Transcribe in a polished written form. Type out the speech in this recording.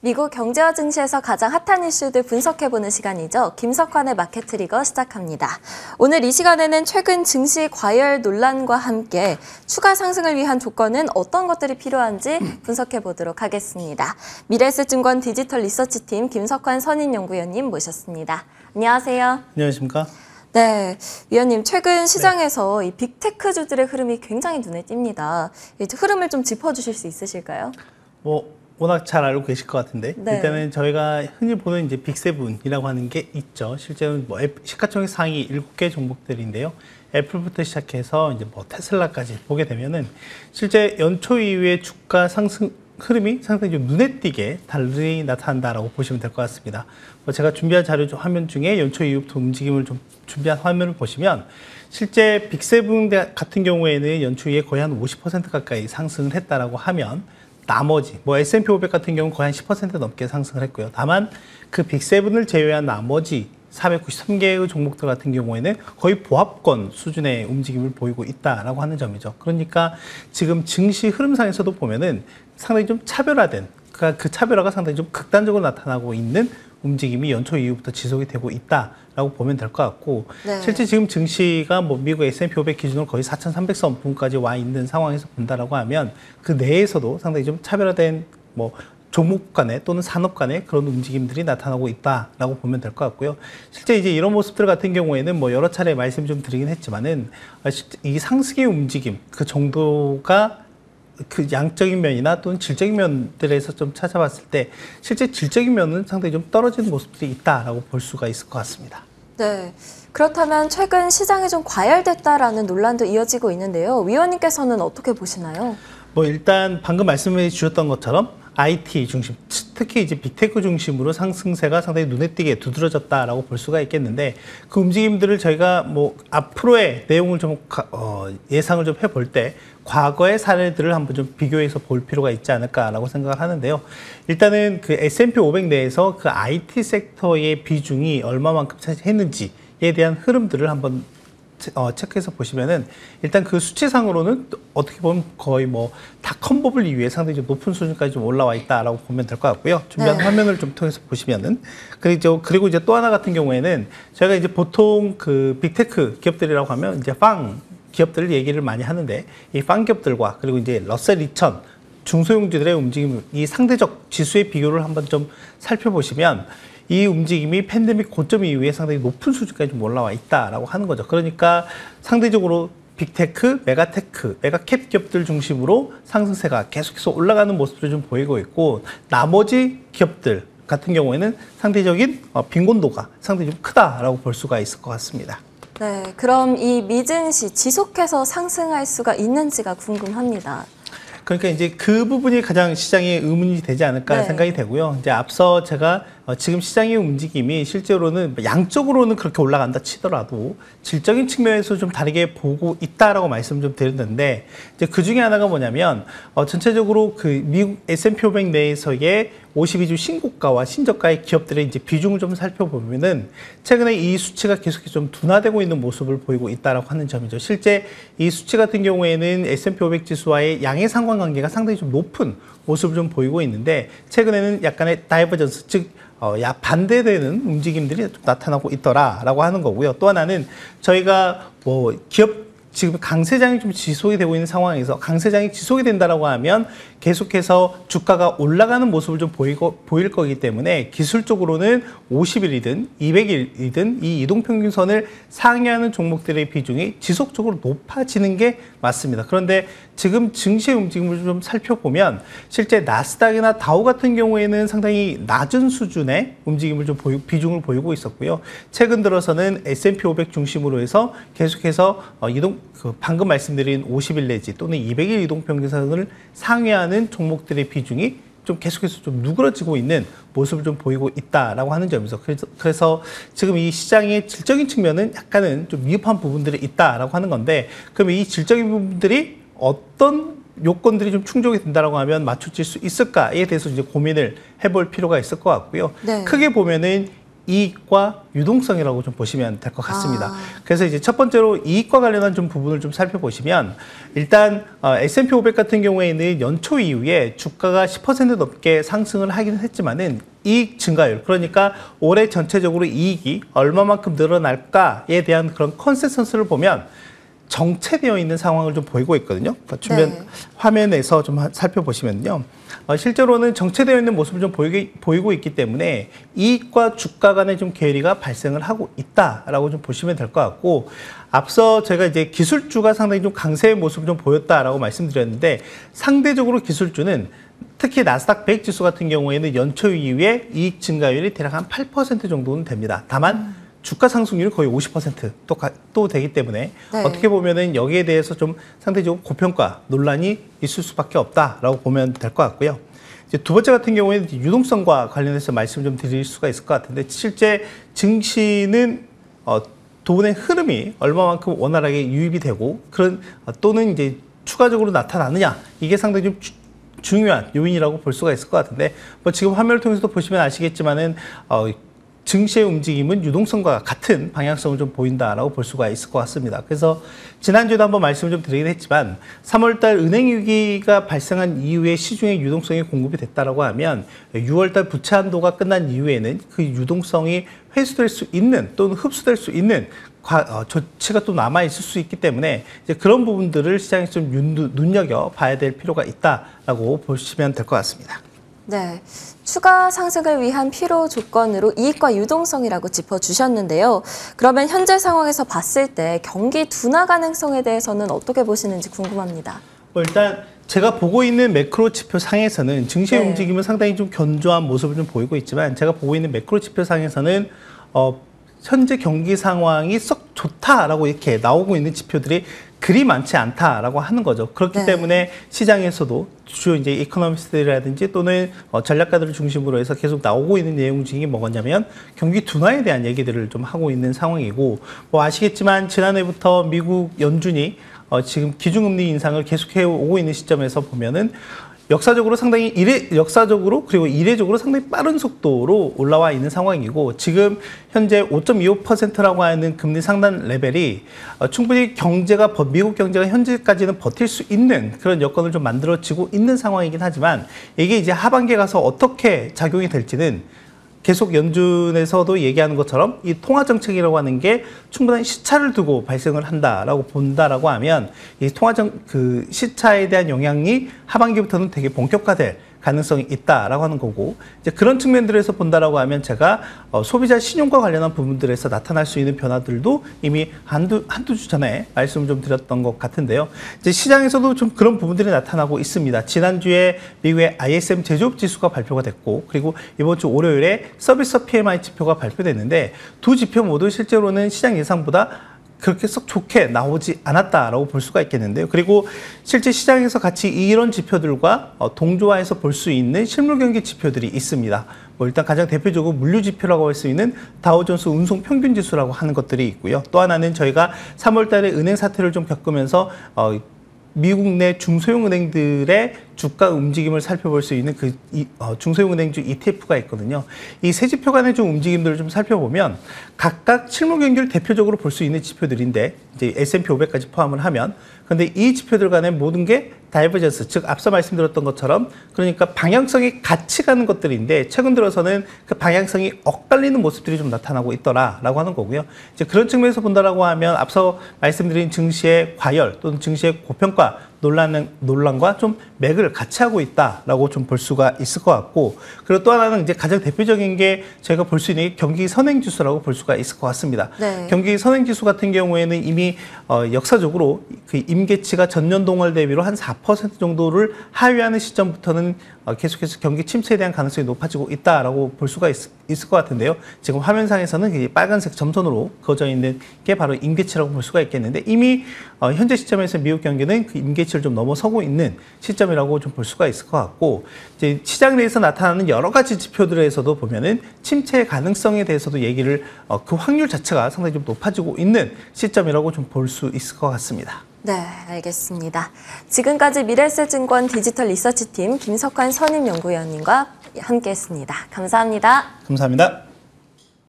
미국 경제와 증시에서 가장 핫한 이슈들 분석해보는 시간이죠. 김석환의 마켓 트리거 시작합니다. 오늘 이 시간에는 최근 증시 과열 논란과 함께 추가 상승을 위한 조건은 어떤 것들이 필요한지 분석해보도록 하겠습니다. 미래에셋증권 디지털 리서치팀 김석환 선임연구위원님 모셨습니다. 안녕하세요. 안녕하십니까? 네, 위원님 최근 시장에서 이 빅테크주들의 흐름이 굉장히 눈에 띕니다. 이 흐름을 좀 짚어주실 수 있으실까요? 워낙 잘 알고 계실 것 같은데 네. 일단은 저희가 흔히 보는 이제 빅세븐이라고 하는 게 있죠. 실제로는 시가총액 상위 7개 종목들인데요. 애플부터 시작해서 이제 테슬라까지 보게 되면은 실제 연초 이후에 주가 상승 흐름이 상당히 좀 눈에 띄게 달리 나타난다라고 보시면 될 것 같습니다. 제가 준비한 자료 화면 중에 연초 이후부터 움직임을 좀 준비한 화면을 보시면 실제 빅세븐 같은 경우에는 연초 이후에 거의 한 50% 가까이 상승을 했다라고 하면 나머지 S&P 500 같은 경우는 거의 한 10% 넘게 상승을 했고요. 다만 그 빅7을 제외한 나머지 493개의 종목들 같은 경우에는 거의 보합권 수준의 움직임을 보이고 있다라고 하는 점이죠. 그러니까 지금 증시 흐름상에서도 보면은 상당히 좀 차별화된, 그러니까 그 차별화가 상당히 좀 극단적으로 나타나고 있는 움직임이 연초 이후부터 지속이 되고 있다라고 보면 될 것 같고, 네. 실제 지금 증시가 미국 S&P 500 기준으로 거의 4,300선까지 와 있는 상황에서 본다라고 하면 그 내에서도 상당히 좀 차별화된 종목 간에 또는 산업 간에 그런 움직임들이 나타나고 있다라고 보면 될 것 같고요. 실제 이제 이런 모습들 같은 경우에는 여러 차례 말씀 좀 드리긴 했지만은 이 상승의 움직임 그 정도가 그 양적인 면이나 또는 질적인 면들에서 좀 찾아봤을 때 실제 질적인 면은 상당히 좀 떨어지는 모습들이 있다라고 볼 수가 있을 것 같습니다. 네. 그렇다면 최근 시장이 좀 과열됐다라는 논란도 이어지고 있는데요. 위원님께서는 어떻게 보시나요? 일단 방금 말씀해 주셨던 것처럼 IT 중심, 특히 이제 빅테크 중심으로 상승세가 상당히 눈에 띄게 두드러졌다라고 볼 수가 있겠는데, 그 움직임들을 저희가 앞으로의 내용을 좀 예상을 좀 해볼 때 과거의 사례들을 한번 좀 비교해서 볼 필요가 있지 않을까라고 생각을 하는데요. 일단은 그 S&P 500 내에서 그 IT 섹터의 비중이 얼마만큼 차지했는지에 대한 흐름들을 한번 체크해서 보시면은 일단 그 수치상으로는 어떻게 보면 거의 닷컴버블 이후에 상당히 좀 높은 수준까지 좀 올라와 있다라고 보면 될 것 같고요. 준비한 화면을 좀 통해서 보시면은 그리고 이제 또 하나 같은 경우에는 저희가 이제 보통 그 빅테크 기업들이라고 하면 이제 빵 기업들을 얘기를 많이 하는데, 이 빵 기업들과 그리고 이제 러셀 2000 중소형주들의 움직임, 이 상대적 지수의 비교를 한번 좀 살펴보시면 이 움직임이 팬데믹 고점 이후에 상당히 높은 수준까지 좀 올라와 있다라고 하는 거죠. 그러니까 상대적으로 빅테크, 메가테크, 메가캡 기업들 중심으로 상승세가 계속해서 올라가는 모습을 좀 보이고 있고, 나머지 기업들 같은 경우에는 상대적인 빈곤도가 상당히 좀 크다라고 볼 수가 있을 것 같습니다. 네, 그럼 이 미증시 지속해서 상승할 수가 있는지가 궁금합니다. 그러니까 이제 그 부분이 가장 시장의 의문이 되지 않을까 생각이 되고요. 이제 앞서 제가 지금 시장의 움직임이 실제로는 양적으로는 그렇게 올라간다 치더라도 질적인 측면에서 좀 다르게 보고 있다라고 말씀 좀 드렸는데, 이제 그 중에 하나가 뭐냐면 전체적으로 그 미국 S&P 500 내에서의 52주 신고가와 신저가의 기업들의 이제 비중을 좀 살펴보면은 최근에 이 수치가 계속해서 좀 둔화되고 있는 모습을 보이고 있다라고 하는 점이죠. 실제 이 수치 같은 경우에는 S&P 500 지수와의 양의 상관관계가 상당히 좀 높은 모습을 좀 보이고 있는데, 최근에는 약간의 다이버전스, 즉 반대되는 움직임들이 나타나고 있더라라고 하는 거고요. 또 하나는 저희가 기업 지금 강세장이 좀 지속이 되고 있는 상황에서 강세장이 지속이 된다라고 하면 계속해서 주가가 올라가는 모습을 좀 보일 거기 때문에 기술적으로는 50일이든 200일이든 이 이동평균선을 상회하는 종목들의 비중이 지속적으로 높아지는 게 맞습니다. 그런데 지금 증시의 움직임을 좀 살펴보면 실제 나스닥이나 다우 같은 경우에는 상당히 낮은 수준의 움직임을 좀 비중을 보이고 있었고요. 최근 들어서는 S&P 500 중심으로 해서 계속해서 방금 말씀드린 50일 내지 또는 200일 이동평균선을 상회하는 종목들의 비중이 좀 계속해서 좀 누그러지고 있는 모습을 좀 보이고 있다라고 하는 점이죠. 그래서 지금 이 시장의 질적인 측면은 약간은 좀 미흡한 부분들이 있다라고 하는 건데, 그러면 이 질적인 부분들이 어떤 요건들이 좀 충족이 된다라고 하면 맞춰질 수 있을까에 대해서 이제 고민을 해볼 필요가 있을 것 같고요. 네. 크게 보면은 이익과 유동성이라고 좀 보시면 될 것 같습니다. 그래서 이제 첫 번째로 이익과 관련한 좀 부분을 좀 살펴보시면 일단 S&P 500 같은 경우에는 연초 이후에 주가가 10% 넘게 상승을 하긴 했지만은 이익 증가율, 그러니까 올해 전체적으로 이익이 얼마만큼 늘어날까에 대한 그런 컨센서스를 보면 정체되어 있는 상황을 좀 보이고 있거든요. 주변 화면에서 좀 살펴보시면요. 실제로는 정체되어 있는 모습을 좀 보이고 있기 때문에 이익과 주가 간의 좀 괴리가 발생을 하고 있다라고 좀 보시면 될 것 같고, 앞서 제가 이제 기술주가 상당히 좀 강세의 모습을 좀 보였다라고 말씀드렸는데, 상대적으로 기술주는 특히 나스닥 100 지수 같은 경우에는 연초 이후에 이익 증가율이 대략 한 8% 정도는 됩니다. 다만 주가 상승률이 거의 50% 되기 때문에 어떻게 보면은 여기에 대해서 좀 상대적으로 고평가 논란이 있을 수밖에 없다라고 보면 될 것 같고요. 이제 두 번째 같은 경우에는 유동성과 관련해서 말씀을 좀 드릴 수가 있을 것 같은데, 실제 증시는 돈의 흐름이 얼마만큼 원활하게 유입이 되고 그런 또는 이제 추가적으로 나타나느냐, 이게 상당히 좀 중요한 요인이라고 볼 수가 있을 것 같은데, 뭐 지금 화면을 통해서도 보시면 아시겠지만은 증시의 움직임은 유동성과 같은 방향성을 좀 보인다라고 볼 수가 있을 것 같습니다. 그래서 지난주에도 한번 말씀을 좀 드리긴 했지만 3월달 은행 위기가 발생한 이후에 시중에 유동성이 공급이 됐다라고 하면 6월달 부채 한도가 끝난 이후에는 그 유동성이 회수될 수 있는 또는 흡수될 수 있는 조치가 또 남아있을 수 있기 때문에 이제 그런 부분들을 시장에서 좀 눈여겨봐야 될 필요가 있다라고 보시면 될 것 같습니다. 네, 추가 상승을 위한 필요 조건으로 이익과 유동성이라고 짚어주셨는데요. 그러면 현재 상황에서 봤을 때 경기 둔화 가능성에 대해서는 어떻게 보시는지 궁금합니다. 일단 제가 보고 있는 매크로 지표 상에서는 증시의 움직임은 상당히 좀 견조한 모습을 좀 보이고 있지만, 제가 보고 있는 매크로 지표 상에서는 현재 경기 상황이 썩 좋다라고 이렇게 나오고 있는 지표들이 그리 많지 않다라고 하는 거죠. 그렇기 때문에 시장에서도 주요 이제 이코노미스트라든지 또는 전략가들을 중심으로 해서 계속 나오고 있는 내용 중에 뭐냐면 경기 둔화에 대한 얘기들을 좀 하고 있는 상황이고, 뭐 아시겠지만 지난해부터 미국 연준이 지금 기준금리 인상을 계속해 오고 있는 시점에서 보면은 역사적으로 상당히 역사적으로 그리고 이례적으로 상당히 빠른 속도로 올라와 있는 상황이고, 지금 현재 5.25%라고 하는 금리 상단 레벨이 충분히 미국 경제가 현재까지는 버틸 수 있는 그런 여건을 좀 만들어지고 있는 상황이긴 하지만, 이게 이제 하반기에 가서 어떻게 작용이 될지는 계속 연준에서도 얘기하는 것처럼 이 통화정책이라고 하는 게 충분한 시차를 두고 발생을 한다라고 본다라고 하면, 이 그 시차에 대한 영향이 하반기부터는 되게 본격화될 가능성이 있다라고 하는 거고, 이제 그런 측면들에서 본다라고 하면 제가 소비자 신용과 관련한 부분들에서 나타날 수 있는 변화들도 이미 한두 주 전에 말씀을 좀 드렸던 것 같은데요. 이제 시장에서도 좀 그런 부분들이 나타나고 있습니다. 지난주에 미국의 ISM 제조업 지수가 발표가 됐고, 그리고 이번 주 월요일에 서비스 PMI 지표가 발표됐는데, 두 지표 모두 실제로는 시장 예상보다 그렇게 썩 좋게 나오지 않았다라고 볼 수가 있겠는데요. 그리고 실제 시장에서 같이 이런 지표들과 동조화해서 볼 수 있는 실물 경기 지표들이 있습니다. 뭐 일단 가장 대표적으로 물류 지표라고 할 수 있는 다우존스 운송 평균 지수라고 하는 것들이 있고요. 또 하나는 저희가 3월 달에 은행 사태를 좀 겪으면서 미국 내 중소형 은행들의 주가 움직임을 살펴볼 수 있는 중소형 은행주 ETF가 있거든요. 이 세 지표 간의 좀 움직임들을 좀 살펴보면 각각 실물 경기를 대표적으로 볼 수 있는 지표들인데, 이제 S&P 500까지 포함을 하면, 근데 이 지표들 간의 모든 게 다이버전스, 즉 앞서 말씀드렸던 것처럼 그러니까 방향성이 같이 가는 것들인데, 최근 들어서는 그 방향성이 엇갈리는 모습들이 좀 나타나고 있더라라고 하는 거고요. 이제 그런 측면에서 본다라고 하면 앞서 말씀드린 증시의 과열 또는 증시의 고평가 논란과 좀 맥을 같이 하고 있다라고 좀 볼 수가 있을 것 같고, 그리고 또 하나는 이제 가장 대표적인 게 저희가 볼 수 있는 게 경기 선행지수라고 볼 수가 있을 것 같습니다. 경기 선행지수 같은 경우에는 이미 역사적으로 그 임계치가 전년 동월 대비로 한 4% 정도를 하회하는 시점부터는 계속해서 경기 침체에 대한 가능성이 높아지고 있다라고 볼 수가 있을 것 같은데요. 지금 화면상에서는 빨간색 점선으로 그어져 있는 게 바로 임계치라고 볼 수가 있겠는데, 이미 현재 시점에서 미국 경기는 그 임계치를 좀 넘어서고 있는 시점이라고 좀 볼 수가 있을 것 같고, 이제 시장 내에서 나타나는 여러 가지 지표들에서도 보면은 침체의 가능성에 대해서도 얘기를 그 확률 자체가 상당히 좀 높아지고 있는 시점이라고 좀 볼 수 있을 것 같습니다. 네, 알겠습니다. 지금까지 미래에셋증권 디지털 리서치팀 김석환 선임연구위원님과 함께했습니다. 감사합니다. 감사합니다.